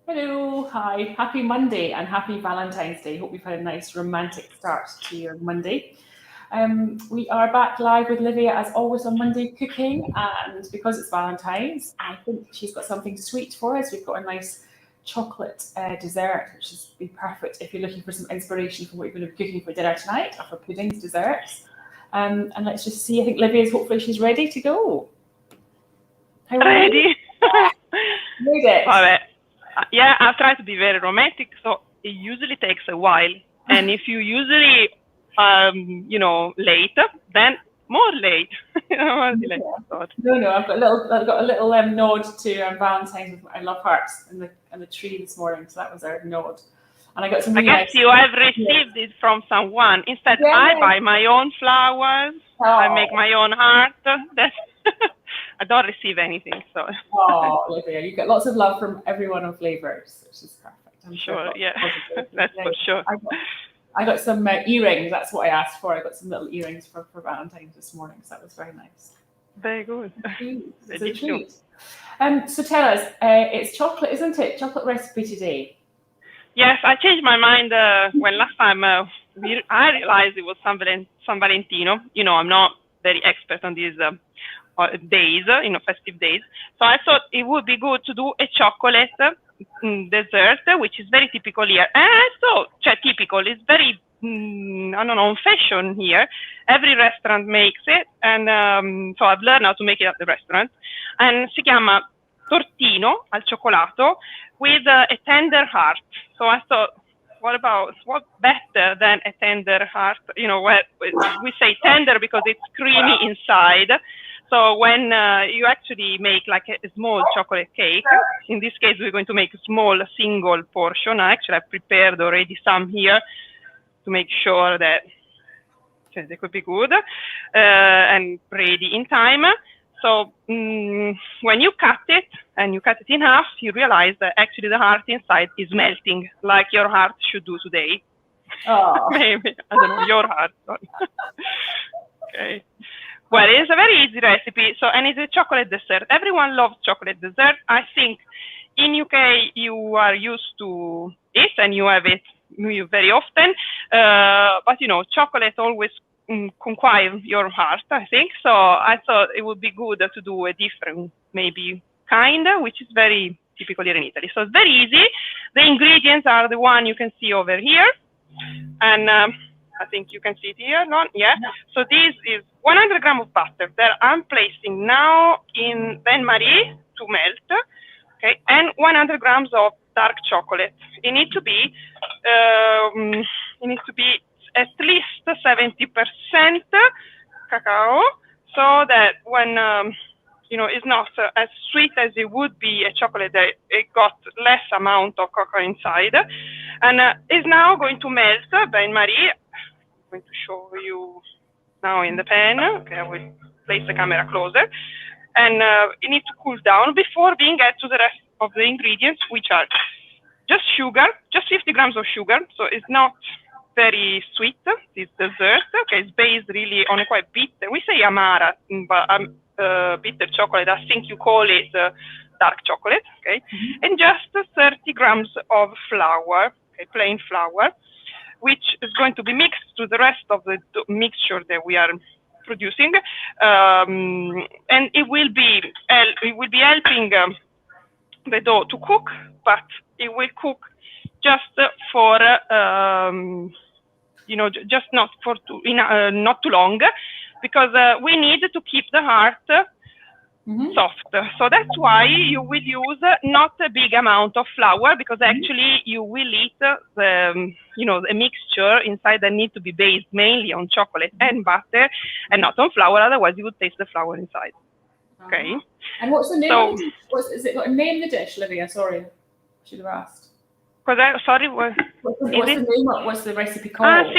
Hello, hi, happy Monday and happy Valentine's Day. Hope you've had a nice romantic start to your Monday. We are back live with Livia as always on Monday cooking, and because it's Valentine's, I think she's got something sweet for us. We've got a nice chocolate dessert, which is be perfect if you're looking for some inspiration for what you're going to be cooking for dinner tonight, or for puddings, desserts. And let's just see. I think Livia's hopefully she's ready to go. How are you? Ready? Made it. Vabbè. Yeah, I've tried to be very romantic, so it usually takes a while. And if you usually, late, then more late. No, I've got a little nod to Valentine's. I love hearts and the tree this morning, so that was our nod. And I got some I really guess nice. you have received it from someone. Instead, Yeah. I buy my own flowers. I make my own heart. That's I don't receive anything, so. Oh, Olivia, you get lots of love from everyone on Flavours, which is perfect. I'm Sure, yeah, positive. that's for sure. I got some earrings. That's what I asked for. I got some little earrings for Valentine's this morning, so that was very nice. Very good. It's a treat. So tell us, it's chocolate, isn't it? Chocolate recipe today. Yes, I changed my mind when last time I realized it was San Valentino. I'm not very expert on these days, festive days. So I thought it would be good to do a chocolate dessert, which is very typical here. And so, typical, it's very, fashion here. Every restaurant makes it. And so I've learned how to make it at the restaurant. And si chiama Tortino al cioccolato with a tender heart. So I thought, what better than a tender heart? Where we say tender because it's creamy inside. So when you actually make like a small chocolate cake, in this case, we're going to make a small single portion. Actually, I've prepared already some here to make sure that they could be good and ready in time. So when you cut it, and you cut it in half, you realize that actually the heart inside is melting, like your heart should do today. Oh. Maybe, I don't know, your heart. Okay. Well, it's a very easy recipe. So, and it's a chocolate dessert. Everyone loves chocolate dessert. I think in UK you are used to it and you have it very often. But chocolate always conquires your heart, I think. So I thought it would be good to do a different, maybe kind, which is very typical here in Italy. So it's very easy. The ingredients are the one you can see over here. And I think you can see it here, yeah. So this is 100 grams of butter that I'm placing now in bain-marie to melt, okay, and 100 grams of dark chocolate. It needs to be at least 70% cacao, so that when it's not as sweet as it would be a chocolate that it got less amount of cocoa inside, and is now going to melt bain-marie. I'm going to show you now in the pan. Okay, I will place the camera closer, and it needs to cool down before being added to the rest of the ingredients, which are just sugar, just 50 grams of sugar. So it's not very sweet, this dessert. Okay, it's based really on a quite bitter. We say amara, but bitter chocolate. I think you call it dark chocolate. Okay, and just 30 grams of flour, okay, plain flour, which is going to be mixed to the rest of the mixture that we are producing, and it will be helping the dough to cook, but it will cook just for just not too long, because we need to keep the heart soft. So that's why you will use not a big amount of flour, because actually you will eat the mixture inside that needs to be based mainly on chocolate and butter and not on flour. Otherwise, you would taste the flour inside. Okay. And what's the name of the dish? Is it got a name, the dish, Livia? Sorry, I should have asked. Sorry, what's the name? What's the recipe called?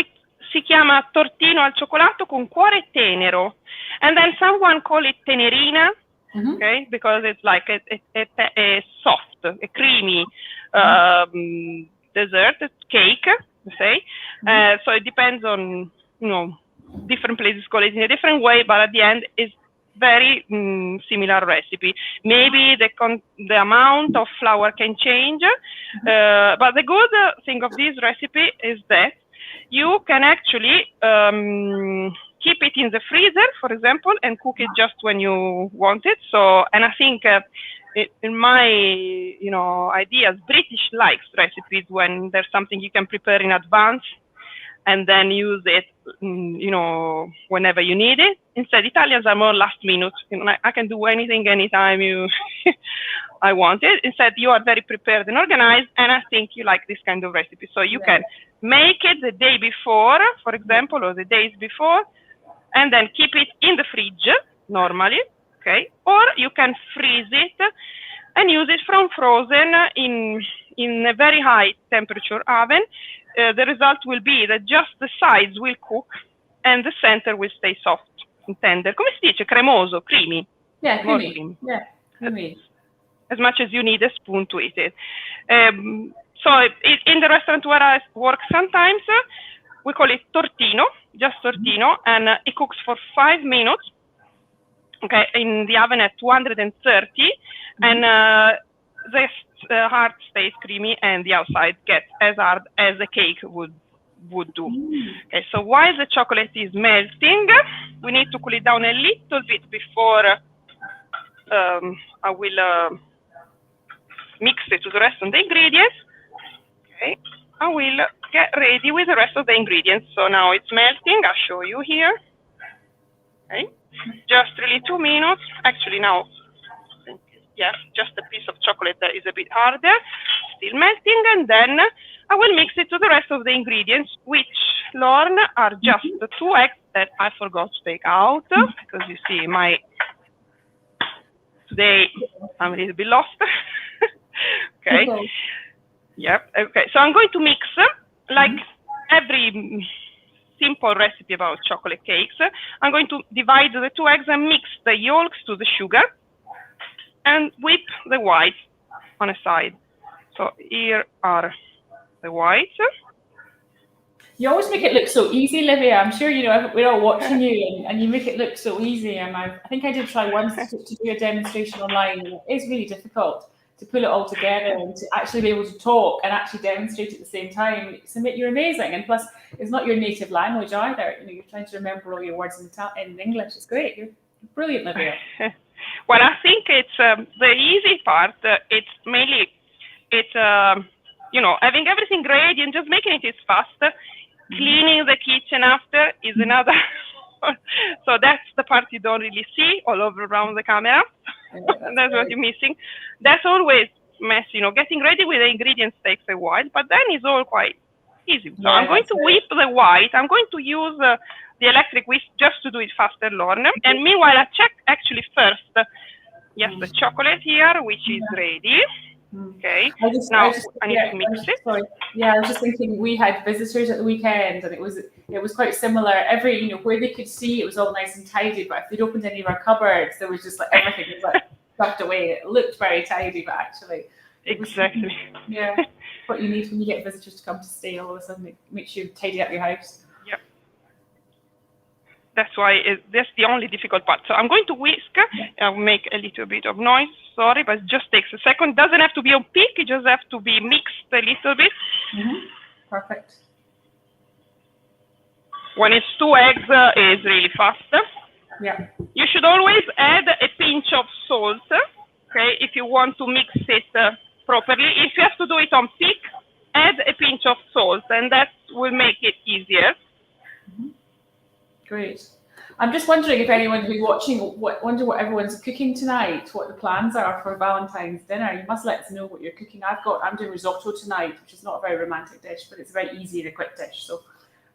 Si chiama Tortino al cioccolato con cuore tenero, and then someone call it tenerina. Okay, because it's like a soft, a creamy dessert, cake, say. So it depends on, different places call it in a different way, but at the end is very similar recipe. Maybe the amount of flour can change, but the good thing of this recipe is that you can actually keep it in the freezer, for example, and cook it just when you want it. So, and I think in my, ideas, British likes recipes when there's something you can prepare in advance and then use it, whenever you need it. Instead, Italians are more last minute. I can do anything, anytime I want it. Instead, you are very prepared and organized, and I think you like this kind of recipe. So you can make it the day before, for example, or the days before, and then keep it in the fridge normally, okay? Or you can freeze it and use it from frozen in a very high temperature oven. The result will be that just the sides will cook and the center will stay soft and tender. Come si dice? Cremoso, creamy. Yeah, creamy. Yeah, creamy. As much as you need a spoon to eat it. So in the restaurant where I work sometimes, we call it Tortino, just Tortino, and it cooks for 5 minutes, okay, in the oven at 230, and the heart stays creamy and the outside gets as hard as a cake would do. Okay, so while the chocolate is melting, we need to cool it down a little bit before I will mix it to the rest of the ingredients. Okay, I will get ready with the rest of the ingredients. So now it's melting. I'll show you here. Okay, just really 2 minutes. Actually now, yeah, just a piece of chocolate that is a bit harder, still melting, and then I will mix it to the rest of the ingredients, which, Lorne, are just the 2 eggs that I forgot to take out, because you see, today I'm a little bit lost. Okay. Yep. Okay. So I'm going to mix, like every simple recipe about chocolate cakes. I'm going to divide the 2 eggs and mix the yolks to the sugar and whip the whites on a side. So here are the whites. You always make it look so easy, Livia. I'm sure we're all watching you, and you make it look so easy. And I think I did try once to do a demonstration online. And it is really difficult to pull it all together and to actually be able to talk and actually demonstrate at the same time. You're amazing, and plus, it's not your native language either. You're trying to remember all your words in English. It's great. You're brilliant, Livia. Well, I think it's the easy part. It's mainly having everything ready and just making it is fast. Cleaning the kitchen after is another. So that's the part you don't really see all over around the camera. That's what you're missing. That's always messy. Getting ready with the ingredients takes a while, but then it's all quite easy. So I'm going to whip the white. I'm going to use the electric whisk just to do it faster, Lorne. And meanwhile, I check actually first. Yes, the chocolate here, which is ready. Okay. I need to mix it. Sorry. Yeah, I was just thinking we had visitors at the weekend, and it was quite similar. Every where they could see, it was all nice and tidy. But if they'd opened any of our cupboards, there was just like everything was like tucked away. It looked very tidy, but actually, exactly. Yeah, what you need when you get visitors to come to stay all of a sudden, it makes you tidy up your house. Yep. That's why that's the only difficult part. So I'm going to whisk. I'll make a little bit of noise. Sorry, but it just takes a second. Doesn't have to be on peak. It just has to be mixed a little bit. Perfect. When it's 2 eggs, it's really fast. Yeah. You should always add a pinch of salt, okay, if you want to mix it properly. If you have to do it on peak, add a pinch of salt, and that will make it easier. Great. I'm just wondering if anyone who's watching wonder what everyone's cooking tonight, what the plans are for Valentine's dinner. You must let us know what you're cooking. I'm doing risotto tonight, which is not a very romantic dish, but it's a very easy and a quick dish. So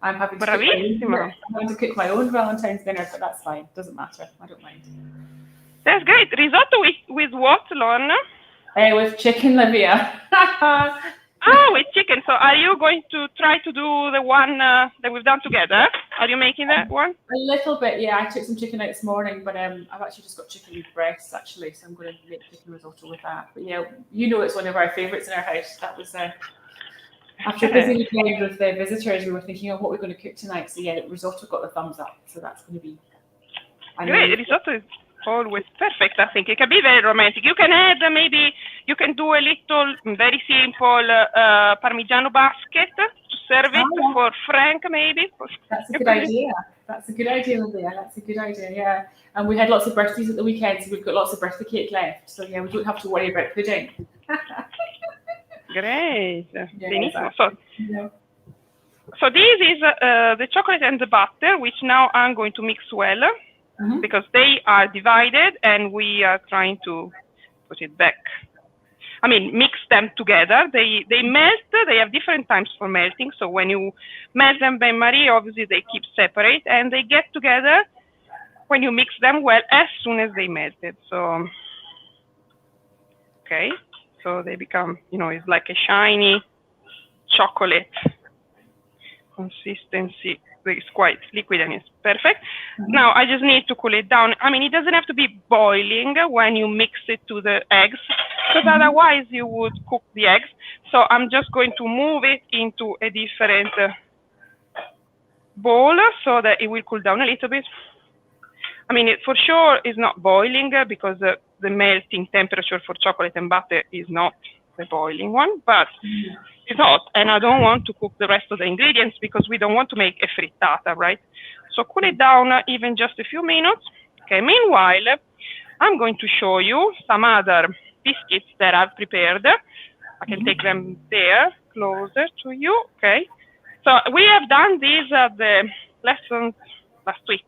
I'm having to cook my own Valentine's dinner, but that's fine. Doesn't matter. I don't mind. That's great. Risotto with what, Lorne? With chicken, Livia. With chicken. So are you going to try to do the one that we've done together? Are you making that one? A little bit, yeah. I took some chicken out this morning, but I've actually just got chicken breasts, actually, so I'm going to make chicken risotto with that. But yeah, it's one of our favourites in our house. That was after a busy weekend with the visitors, we were thinking of what we're going to cook tonight. So yeah, risotto got the thumbs up, so that's going to be great. Risotto is always perfect. I think it can be very romantic. You can add maybe, you can do a little very simple Parmigiano basket to serve it for Frank maybe. That's a good idea. That's a good idea, Livia. That's a good idea, yeah. And we had lots of birthdays at the weekend, so we've got lots of birthday cake left. So yeah, we don't have to worry about pudding. Great. Yeah, exactly. So this is the chocolate and the butter, which now I'm going to mix well, because they are divided and we are trying to put it back. I mean, mix them together. They melt. They have different times for melting. So when you melt them, bain-marie, obviously they keep separate, and they get together when you mix them well as soon as they melted. So, okay, so they become, you know, it's like a shiny chocolate consistency. It's quite liquid and it's perfect. Now I just need to cool it down. I mean, it doesn't have to be boiling when you mix it to the eggs, because otherwise you would cook the eggs. So I'm just going to move it into a different bowl so that it will cool down a little bit. I mean, it for sure is not boiling because the melting temperature for chocolate and butter is not the boiling one, but it's hot, and I don't want to cook the rest of the ingredients because we don't want to make a frittata, right? So cool it down even just a few minutes. Okay, meanwhile, I'm going to show you some other biscuits that I've prepared. I can take them there, closer to you, okay? So we have done these at the lessons last week.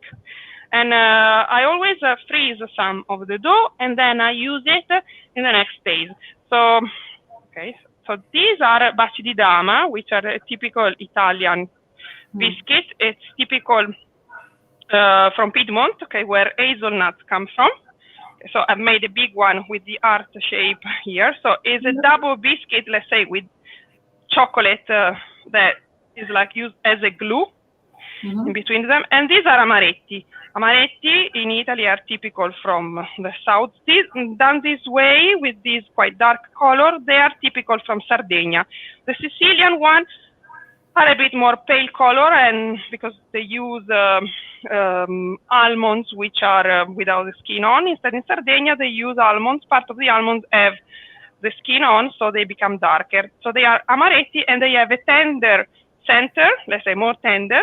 And I always freeze some of the dough, and then I use it in the next days. So, okay, so these are Bachididama, which are a typical Italian biscuit. It's typical from Piedmont, okay, where hazelnuts come from. So I've made a big one with the heart shape here. So it's a double biscuit, let's say, with chocolate that is like used as a glue in between them. And these are amaretti. Amaretti in Italy are typical from the south. Done this way with this quite dark color, they are typical from Sardinia. The Sicilian one are a bit more pale color, and because they use almonds which are without the skin on. Instead in Sardinia they use almonds. Part of the almonds have the skin on, so they become darker. So they are amaretti, and they have a tender center, let's say more tender,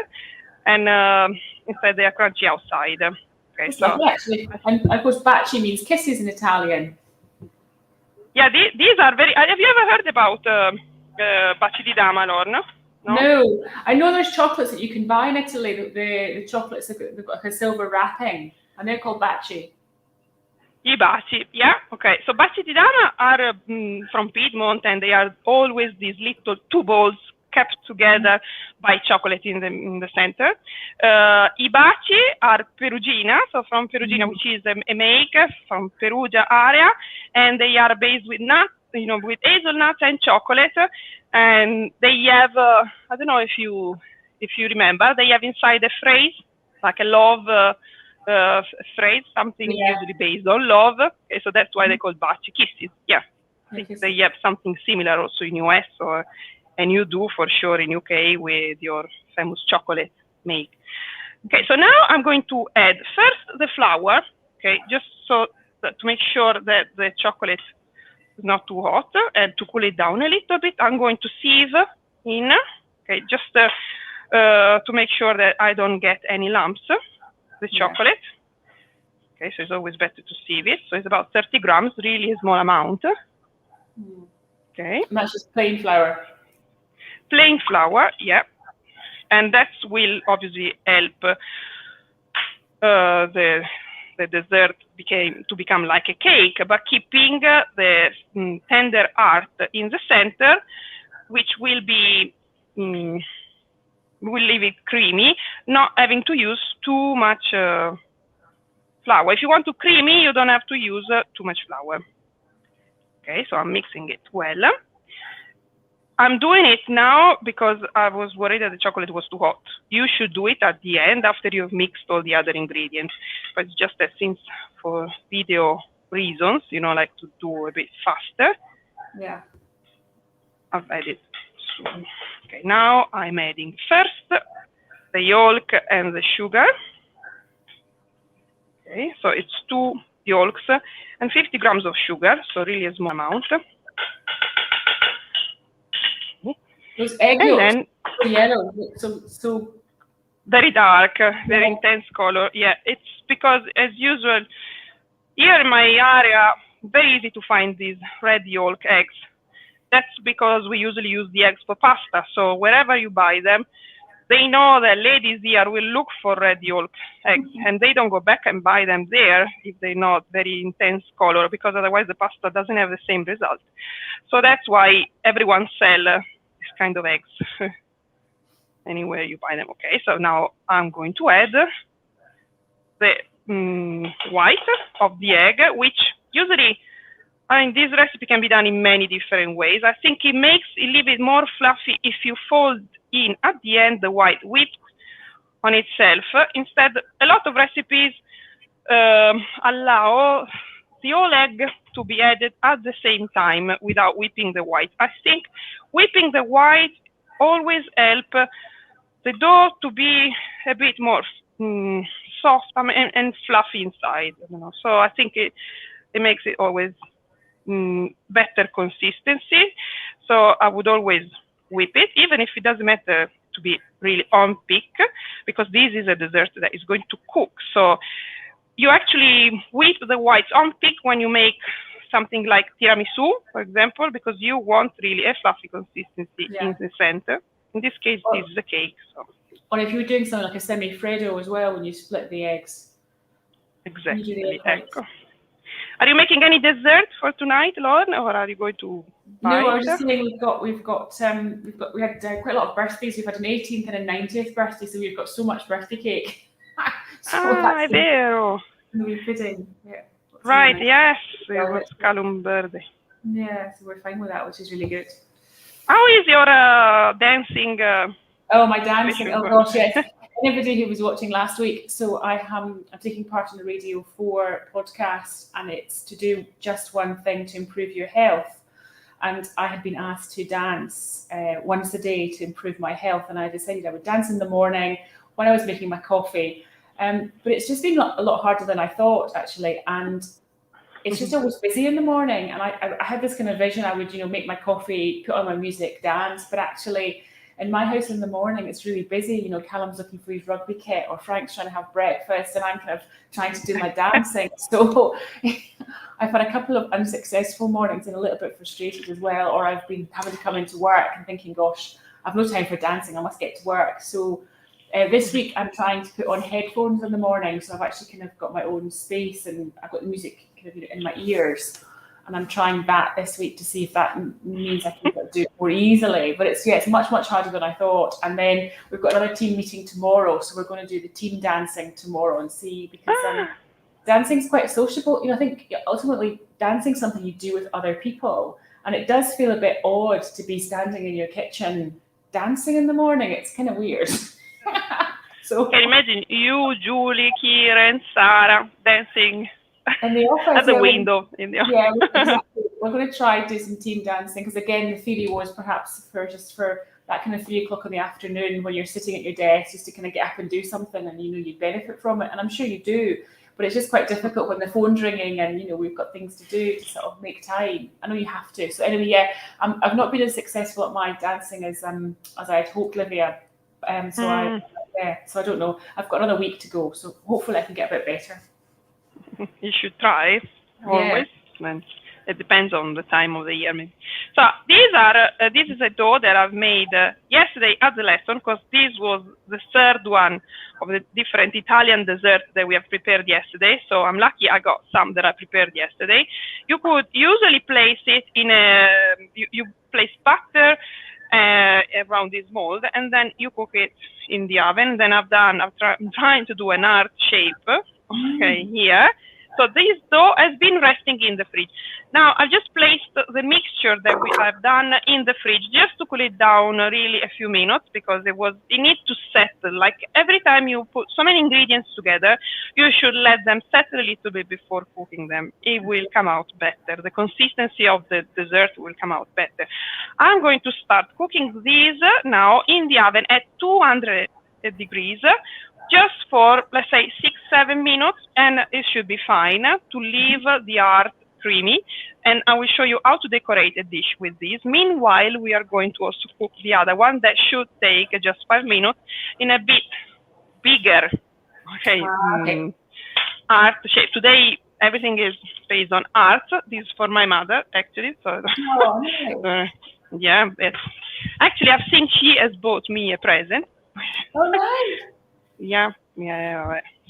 and instead they are crunchy outside. Okay, so actually, and of course, baci means kisses in Italian. Yeah, these are very. Have you ever heard about Bachididama, Lorna? No, I know there's chocolates that you can buy in Italy. The chocolates they've got like a silver wrapping, and they're called baci. I baci, yeah, okay. So Bachididama are from Piedmont, and they are always these little two balls kept together by chocolate in the center. I baci are Perugina, so from Perugina, which is a make from Perugia area, and they are based with nuts, you know, with hazelnuts and chocolate, and they have I don't know if you remember, they have inside a phrase like a love phrase, something usually based on love. Okay, so that's why they call baci kisses. Yeah, they have something similar also in US, and you do for sure in UK with your famous chocolate make. Okay, so now I'm going to add first the flour, okay, just so that to make sure that the chocolate is not too hot, and to cool it down a little bit, I'm going to sieve in, okay, just to make sure that I don't get any lumps, the chocolate. Okay, so it's always better to sieve it. So it's about 30 grams, really a small amount. Okay. And that's just plain flour. Plain flour, yeah, and that will obviously help the dessert to become like a cake, but keeping the tender heart in the center, which will be will leave it creamy, not having to use too much flour. If you want to creamy, you don't have to use too much flour. Okay, so I'm mixing it well. I'm doing it now because I was worried that the chocolate was too hot. You should do it at the end after you've mixed all the other ingredients. But it's just that since for video reasons, you know, like to do a bit faster. Yeah. I've added. Okay, now I'm adding first the yolk and the sugar. Okay, so it's 2 yolks and 50 grams of sugar, so really a small amount. Those egg And yolks then are yellow, so very dark, very intense color. Yeah, it's because, as usual, here in my area, very easy to find these red yolk eggs. That's because we usually use the eggs for pasta. So wherever you buy them, they know that ladies here will look for red yolk eggs, and they don't go back and buy them there if they're not very intense color, because otherwise the pasta doesn't have the same result. So that's why everyone sells this kind of eggs anywhere you buy them. Okay, so now I'm going to add the white of the egg, which usually, I mean, this recipe can be done in many different ways. I think it makes it a little bit more fluffy if you fold in at the end the white whipped on itself. Instead, a lot of recipes allow the whole egg to be added at the same time without whipping the white. I think whipping the white always helps the dough to be a bit more soft and fluffy inside. So I think it makes it always better consistency. So I would always whip it, even if it doesn't matter to be really on peak, because this is a dessert that is going to cook. So you actually whip the whites on peak when you make something like tiramisu, for example, because you want really a fluffy consistency in the center. In this case, this is a cake. So. Or if you're doing something like a semi-freddo as well, when you split the eggs. Exactly. Are you making any dessert for tonight, Lauren, or are you going to buy? No, I was just saying we had quite a lot of birthdays. We've had an 18th and a 90th birthday, so we've got so much birthday cake. È vero. We're pudding. Yeah. Right. Yes, it was Calum birthday. Yeah, so we're fine with that, which is really good. How is your dancing? My dancing! Oh gosh, yes. Anybody who was watching last week, so I'm taking part in the Radio 4 podcast, and it's to do just one thing to improve your health. And I had been asked to dance once a day to improve my health, and I decided I would dance in the morning when I was making my coffee. But it's just been a lot harder than I thought, actually, and it's just always busy in the morning. And I had this kind of vision, I would, make my coffee, put on my music, dance, but actually in my house in the morning, it's really busy. Callum's looking for his rugby kit, or Frank's trying to have breakfast, and I'm kind of trying to do my dancing. So I've had a couple of unsuccessful mornings and a little bit frustrated as well, or I've been having to come into work and thinking, gosh, I've no time for dancing, I must get to work. So this week I'm trying to put on headphones in the morning, so I've actually kind of got my own space, and I've got the music kind of in my ears. And I'm trying that this week to see if that means I can do it more easily. But it's much, much harder than I thought. And then we've got another team meeting tomorrow. So we're going to do the team dancing tomorrow and see, because dancing's quite sociable. I think ultimately dancing is something you do with other people. And it does feel a bit odd to be standing in your kitchen dancing in the morning. It's kind of weird. So can you imagine you, Julie, Kira, and Sarah dancing in the office, at the window in the office? Yeah, exactly. We're going to try to do some team dancing, because again, the theory was perhaps for that kind of 3 o'clock in the afternoon when you're sitting at your desk, just to kind of get up and do something, and you benefit from it, and I'm sure you do. But it's just quite difficult when the phone's ringing and we've got things to do to sort of make time. I know you have to. So anyway, yeah, I've not been as successful at my dancing as I had hoped, Livia. So I don't know. I've got another week to go, so hopefully I can get a bit better. You should try always. Yeah. It depends on the time of the year, maybe. So this is a dough that I've made yesterday at the lesson, because this was the third one of the different Italian desserts that we have prepared yesterday. So I'm lucky I got some that I prepared yesterday. You could usually place it in you place butter around this mold, and then you cook it in the oven. Then I'm trying to do an heart shape. Okay, here. So this dough has been resting in the fridge. Now I've just placed the mixture that I've done in the fridge just to cool it down really a few minutes, because it needs to settle. Like every time you put so many ingredients together, you should let them settle a little bit before cooking them. It will come out better. The consistency of the dessert will come out better. I'm going to start cooking these now in the oven at 200 degrees just for, let's say, 6-7 minutes, and it should be fine to leave the art creamy. And I will show you how to decorate a dish with this. Meanwhile, we are going to also cook the other one that should take just 5 minutes in a bit bigger, art shape. Today, everything is based on art. This is for my mother, actually. So, Nice. yeah, actually, I think she has bought me a present. Oh, nice. Yeah.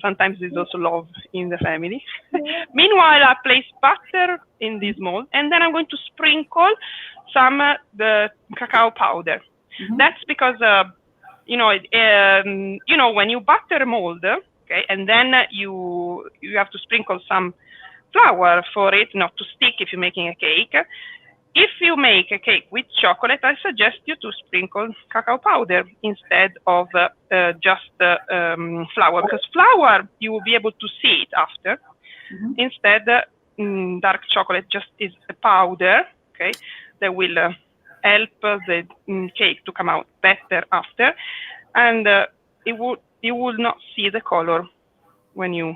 Sometimes there's also love in the family. Meanwhile, I place butter in this mold, and then I'm going to sprinkle some the cacao powder. That's because when you butter a mold, okay, and then you have to sprinkle some flour for it not to stick if you're making a cake. If you make a cake with chocolate, I suggest you to sprinkle cacao powder instead of just flour, because flour you will be able to see it after. Instead, dark chocolate just is a powder, okay, that will help the cake to come out better after, and you will not see the color when you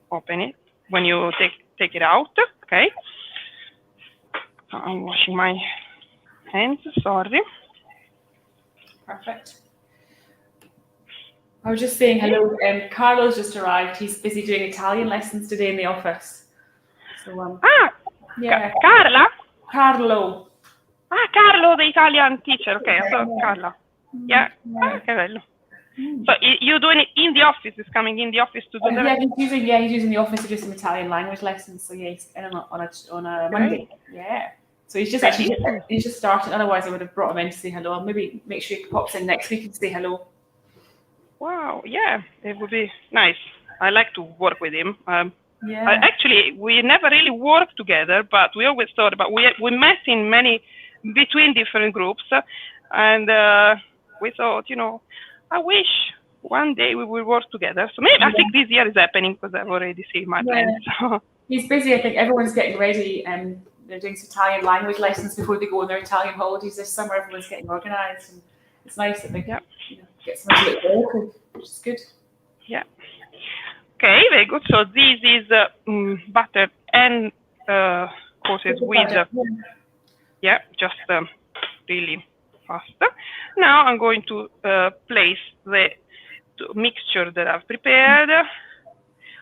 open it, when you take it out, okay. I'm washing my hands, sorry. Perfect. I was just saying hello. Carlo's just arrived. He's busy doing Italian lessons today in the office. So, yeah. Carla? Carlo. Carlo, the Italian teacher. Okay, I thought Carla. Yeah, che bello. So you're doing it in the office? He's coming in the office to do that? He's using the office to do some Italian language lessons. So yeah, he's on a Monday. Yeah. So he's just started. Otherwise, I would have brought him in to say hello. I'll maybe make sure he pops in next week and say hello. Wow, yeah, it would be nice. I like to work with him. Actually, we never really worked together, but we always thought about. We met in between different groups, and we thought, I wish one day we will work together. So maybe I think this year is happening because I've already seen my plans. So. He's busy. I think everyone's getting ready. They're doing some Italian language lessons before they go on their Italian holidays this summer. Everyone's getting organised, and it's nice that they get someone to look forward to, which is good. Yeah. Okay, very good. So this is butter and coated with just really fast. Now I'm going to place the mixture that I've prepared.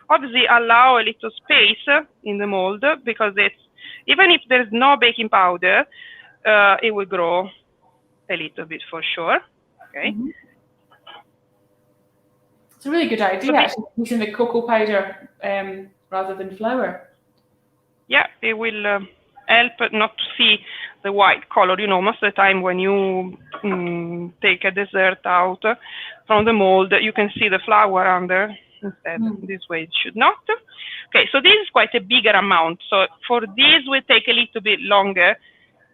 Obviously, allow a little space in the mold because even if there's no baking powder, it will grow a little bit for sure. Okay. It's a really good idea, actually, using the cocoa powder rather than flour. Yeah, it will help not to see the white color. Most of the time when you take a dessert out from the mold, you can see the flour under. Instead, this way it should not. Okay, so this is quite a bigger amount. So for this, we take a little bit longer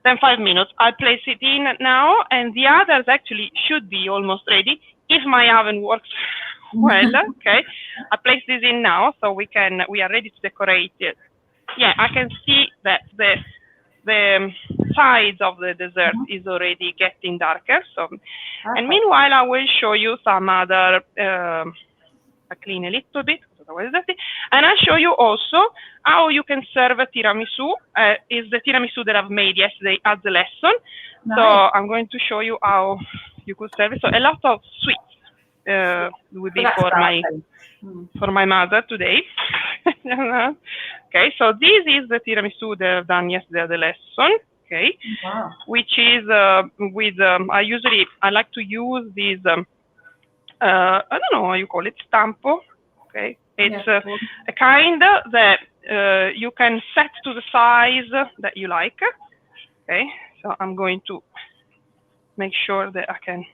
than 5 minutes. I'll place it in now, and the others actually should be almost ready if my oven works well. Okay, I place this in now, so we are ready to decorate it. Yeah, I can see that the sides of the dessert is already getting darker. So, and meanwhile, I will show you some other. I clean a little bit, and I'll show you also how you can serve a tiramisu. Is the tiramisu that I've made yesterday at the lesson. Nice. So I'm going to show you how you could serve it. So a lot of sweets will be for my mother today. Okay, so this is the tiramisu that I've done yesterday at the lesson. Okay, which is with I like to use these. I don't know how you call it, stampo. Okay, it's a kind that you can set to the size that you like. Okay, so I'm going to make sure that I can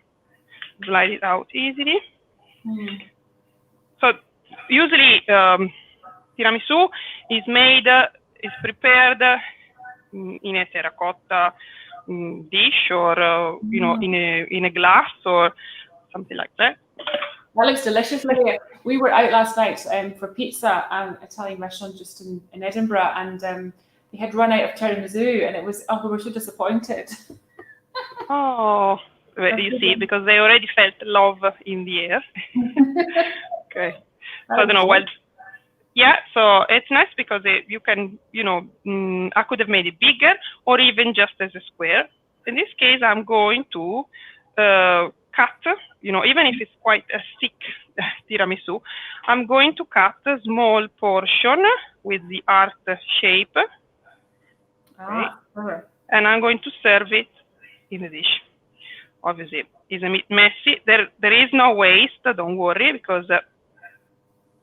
glide it out easily. So usually tiramisu is prepared in a terracotta dish or in a glass or something like that. That looks delicious, Livia. We were out last night for pizza at an Italian restaurant just in Edinburgh, and they had run out of tiramisu, and we were so disappointed. Oh, you see, because they already felt love in the air. Okay. So I don't know. Well, yeah. So it's nice because you can, I could have made it bigger or even just as a square. In this case, I'm going to cut, even if it's quite a thick tiramisu, I'm going to cut a small portion with the heart shape. Okay. And I'm going to serve it in the dish. Obviously, it's a bit messy. There is no waste, don't worry, because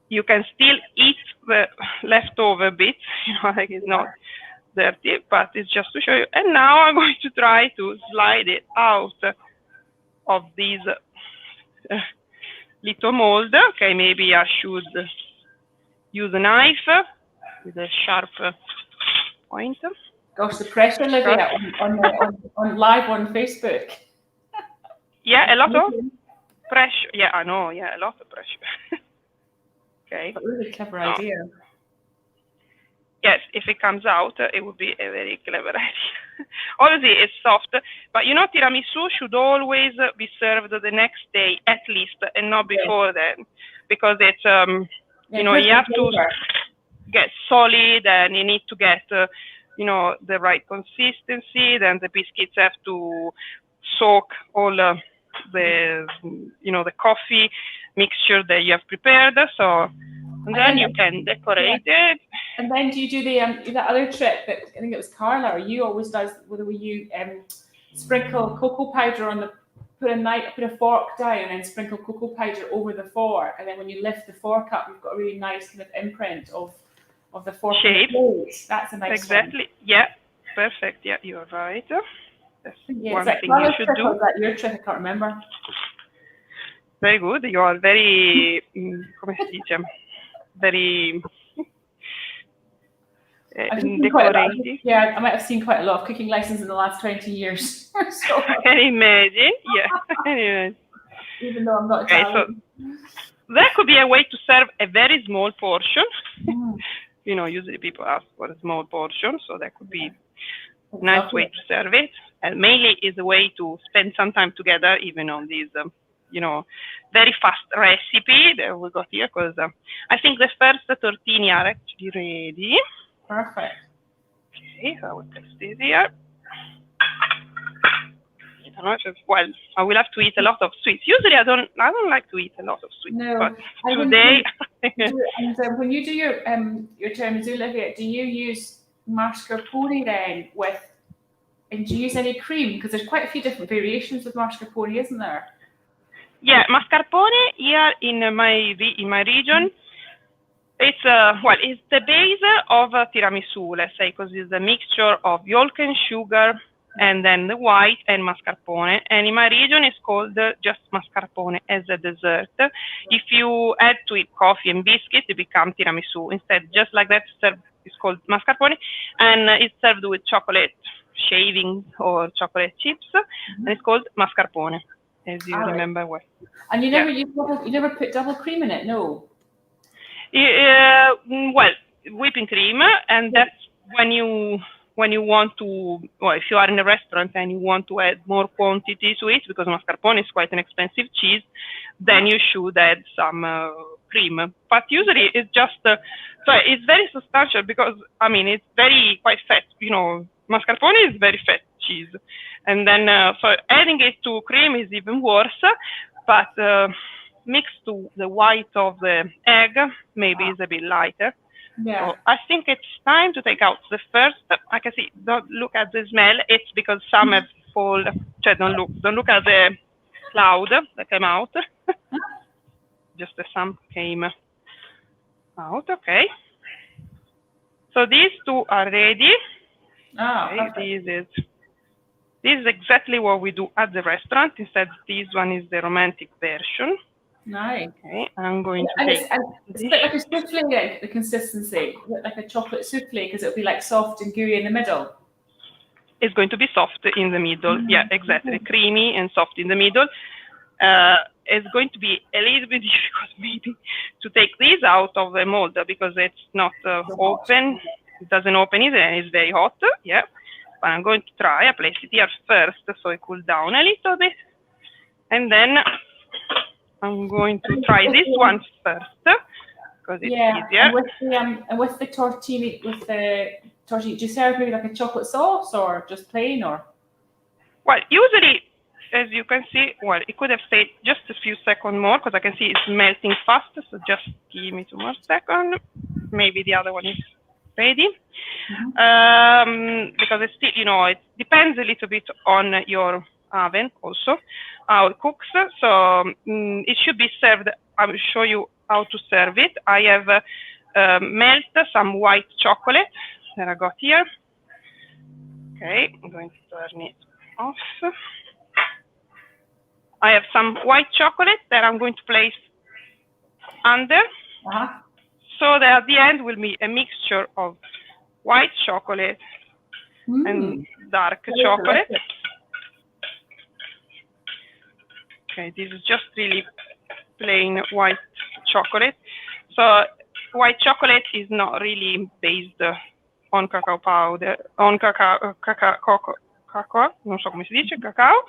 you can still eat the leftover bits, like it's not dirty, but it's just to show you. And now I'm going to try to slide it out of this little mold. Okay, maybe I should use a knife with a sharp point. Gosh, the pressure, Livia, on live on Facebook. Yeah, a lot of pressure. Yeah, I know. Yeah, a lot of pressure. Okay. But really clever idea. Yes, if it comes out, it would be a very clever idea. Obviously, it's soft, but tiramisu should always be served the next day at least, and not before then, because it's you have to get solid, and you need to get the right consistency. Then the biscuits have to soak all the the coffee mixture that you have prepared. So. And then you can decorate it. And then do you do the other trick that I think it was Carla or you always does, where you sprinkle cocoa powder on put a fork down and then sprinkle cocoa powder over the fork, and then when you lift the fork up, you've got a really nice kind of imprint of the fork shape. That's a nice exactly. One. Yeah, perfect. Yeah, you're right. That's one thing you should do. Was that your trick? I can't remember. Very good. You are very come si dice? Very decorated. Yeah, I might have seen quite a lot of cooking lessons in the last 20 years. So, I can imagine. Yeah. Anyway. Even though I'm not Italian. So that could be a way to serve a very small portion. Usually people ask for a small portion, so that could be a nice way to serve it. And mainly is a way to spend some time together, even on these very fast recipe that we got here, because I think the first tortini are actually ready. Perfect. Okay, so I will place this here. Well, I will have to eat a lot of sweets. Usually I don't like to eat a lot of sweets, but today. And when you do your tiramisu, Livia, do you use mascarpone then and do you use any cream? Because there's quite a few different variations of mascarpone, isn't there? Yeah, mascarpone here in my region, it's it's the base of tiramisu, let's say, because it's a mixture of yolk and sugar, and then the white and mascarpone. And in my region, it's called just mascarpone as a dessert. If you add to it coffee and biscuits, it becomes tiramisu. Instead, just like that, it's called mascarpone, and it's served with chocolate shavings or chocolate chips, and it's called mascarpone. As you remember well. And you never put double cream in it, no? Well, whipping cream, and that's when you want to, if you are in a restaurant and you want to add more quantity to it, because mascarpone is quite an expensive cheese, then you should add some cream. But usually it's just, so it's very substantial because, it's quite fat, mascarpone is very fat cheese. And then, so adding it to cream is even worse, but mixed to the white of the egg, maybe is a bit lighter. Yeah. So I think it's time to take out the first. I can see, don't look at the smell. It's because some have fallen. Don't look at the cloud that came out. Just some came out, okay. So these two are ready. Okay, this is exactly what we do at the restaurant. Instead, this one is the romantic version. Nice. Okay, I'm going to take. It's a bit like a souffle, the consistency, like a chocolate souffle, because it'll be like soft and gooey in the middle. It's going to be soft in the middle. Yeah, exactly. Creamy and soft in the middle. It's going to be a little bit difficult maybe to take this out of the mold because it's not open. It doesn't open it and it's very hot. Yeah. But I'm going to try. I place it here first so it cool down a little bit. And then I'm going to try this one first because it's easier. And with the tortini, do you serve maybe like a chocolate sauce or just plain or? Well, usually, as you can see, well, it could have stayed just a few seconds more because I can see it's melting faster. So just give me 2 more seconds. Maybe the other one is ready. Because it's still, it depends a little bit on your oven also, how it cooks. So it should be served. I will show you how to serve it. I have melted some white chocolate that I got here. Okay, I'm going to turn it off. I have some white chocolate that I'm going to place under. So that at the end will be a mixture of white chocolate and dark chocolate. Okay, this is just really plain white chocolate. So white chocolate is not really based on cacao powder, on cacao, non so come si dice, cacao.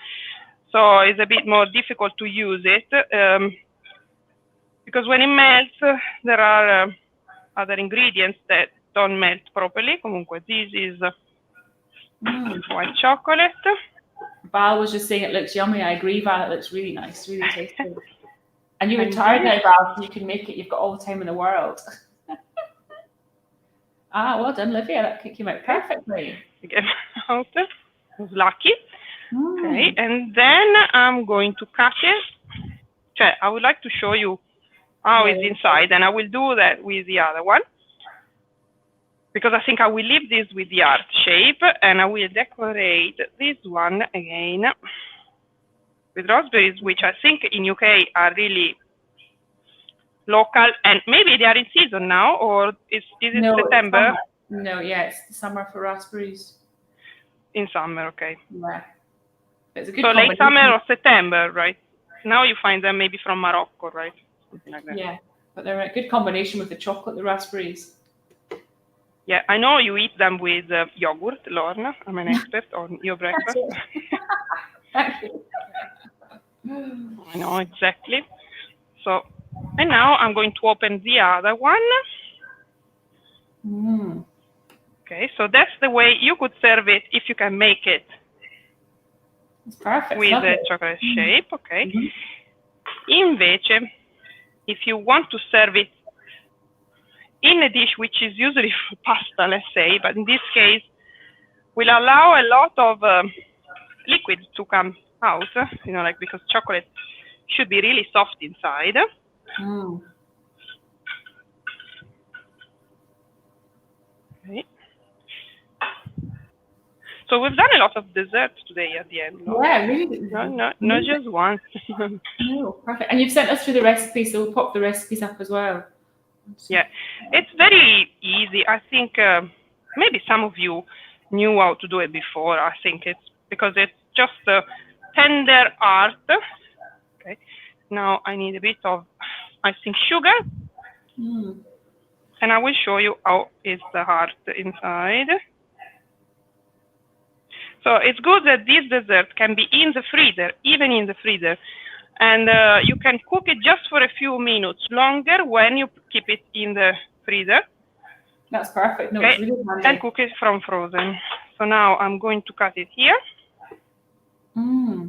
So it's a bit more difficult to use it because when it melts, there are other ingredients that don't melt properly. Comunque, this is white chocolate. Val was just saying it looks yummy. I agree, Val. It looks really nice, really tasty. And you're retired now, Val, so you can make it. You've got all the time in the world. Well done, Livia. That came out perfectly. Get out. I was lucky. Okay, and then I'm going to cut it. I would like to show you how it's inside, and I will do that with the other one. Because I think I will leave this with the heart shape, and I will decorate this one again with raspberries, which I think in UK are really local, and maybe they are in season now, or is it September? No, it's summer for raspberries. In summer, okay. Yeah. It's a good so late summer or September, right? Now you find them maybe from Morocco, right? Something like that. Yeah, but they're a good combination with the chocolate, the raspberries. Yeah, I know you eat them with yogurt, Lorna. I'm an expert on your breakfast. Thank you. I know, exactly. So, and now I'm going to open the other one. Okay, so that's the way you could serve it if you can make it. It's perfect. With the chocolate shape, okay. Invece, if you want to serve it in a dish which is usually pasta, let's say, but in this case, will allow a lot of liquid to come out, because chocolate should be really soft inside. Okay. So we've done a lot of desserts today at the end. No? Yeah, really. Not just one. No, perfect. And you've sent us through the recipes, so we'll pop the recipes up as well. Yeah, it's very easy. I think maybe some of you knew how to do it before. I think it's because it's just a tender art. Okay. Now I need a bit of, I think, sugar. And I will show you how is the heart inside. So it's good that this dessert can be in the freezer, even in the freezer. And you can cook it just for a few minutes longer when you keep it in the freezer. That's perfect. No, okay. It's really handy. And cook it from frozen. So now I'm going to cut it here. Oh,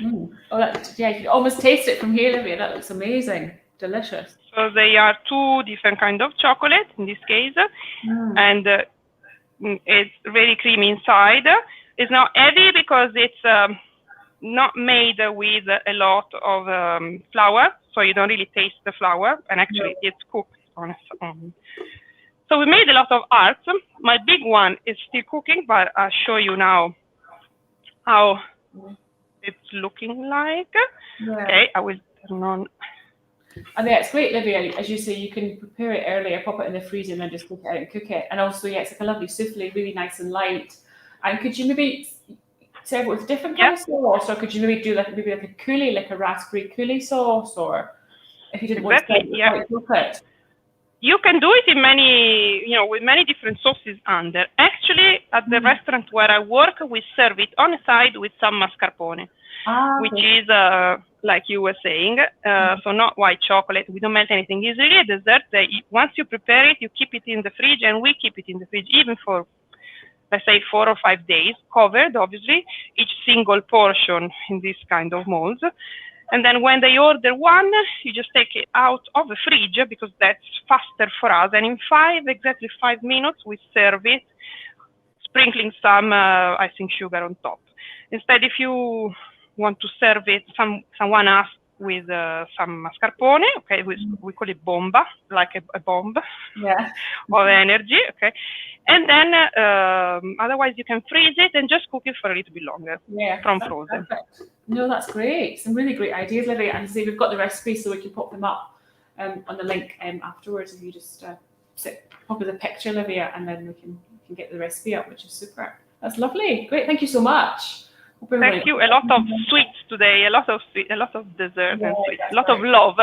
you can almost taste it from here, Livia. That looks amazing. Delicious. So they are two different kinds of chocolate in this case. And it's very creamy inside. It's not heavy because it's not made with a lot of flour, so you don't really taste the flour, and actually it's cooked on its own. So we made a lot of art. My big one is still cooking, but I'll show you now how it's looking like. Okay, I will turn on. And yeah, it's great, Livia. As you say, you can prepare it earlier, pop it in the freezer, and then just take it out and cook it. And also, it's like a lovely souffle, really nice and light. And could you maybe serve it with different kind of sauce, or could you maybe do like a coulis, like a raspberry coulis sauce, or if you didn't want to cook it? You can do it in many, with many different sauces under. Actually, Usually at the restaurant where I work, we serve it on side with some mascarpone, which is like you were saying, so not white chocolate. We don't melt anything. It's really a dessert that once you prepare it, you keep it in the fridge, and we keep it in the fridge even for, let's say, 4 or 5 days, covered, obviously, each single portion in this kind of molds. And then when they order one, you just take it out of the fridge because that's faster for us. And in exactly 5 minutes, we serve it, sprinkling some icing sugar on top. Instead, if you want to serve it, someone asked with some mascarpone, okay, we call it bomba, like a bomb of energy, okay. And then otherwise you can freeze it and just cook it for a little bit longer from frozen. Perfect. No, that's great. Some really great ideas, Livia. And say we've got the recipes, so we can pop them up on the link afterwards. If you just pop with a picture, Livia, and then we can get the recipe up, which is super. That's lovely. Great. Thank you so much. Thank you. A lot of sweets today, a lot of dessert and sweets, a lot of love.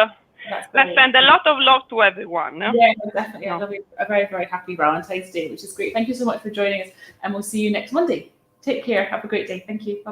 Let's send a lot of love to everyone. Yeah, definitely. No. A very, very happy Valentine's Day, which is great. Thank you so much for joining us, and we'll see you next Monday. Take care. Have a great day. Thank you. Bye.